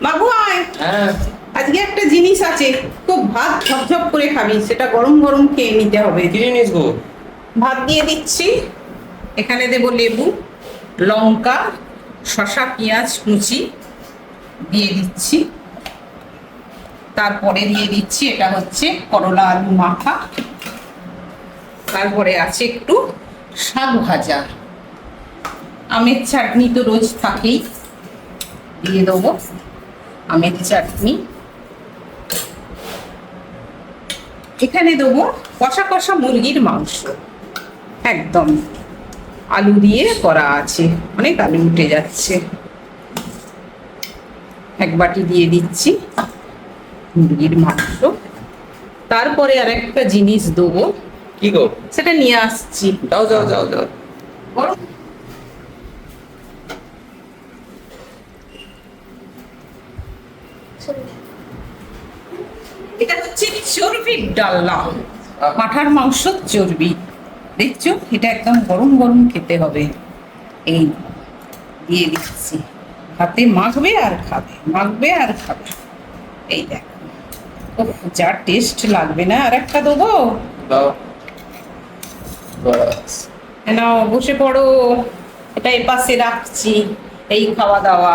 বাবু আয়, হ্যাঁ, আজকে একটা জিনিস আছে, খুব ভাত ঝপঝপ করে খাবি, সেটা গরম গরম খেয়ে নিতে হবে। কি জিনিস গো? ভাত দিয়ে দিচ্ছি, এখানে দেবো লেবু, লঙ্কা, শসা, পেঁয়াজ কুচি দিয়ে দিচ্ছি। তারপরে দিয়ে দিচ্ছি এটা হচ্ছে করলা আলু মাখা। তারপরে আছে একটু শাক ভাজা, আমের চাটনি তো রোজ থাকেই, দিয়ে দেবো আমের চাটনি। এখানে দেবো কষা কষা মুরগির মাংস, একদম আলু দিয়ে করা আছে, অনেক আলু উঠে যাচ্ছে। এক বাটি দিয়ে দিচ্ছি মুরগির মাংস। তারপরে আর একটা জিনিস দেবো, কি গো? সেটা নিয়ে আসছি। যাও যাও যাও যাও। গরম এটা হচ্ছে চর্বির ডালনা, পাঁঠার মাংস চর্বি। দেখছো, এটা একদম গরম গরম খেতে হবে। এই দিয়ে দিচ্ছি, হাতে মাখবে আর খাবে, মাখবে আর খাবে। এই দেখো, উফ, যা টেস্ট লাগবে না। আর একটা দেবো? দাও। বাস। নাও বসে পড়ো, এটা এপাশে রাখছি। এই খাওয়া দাওয়া।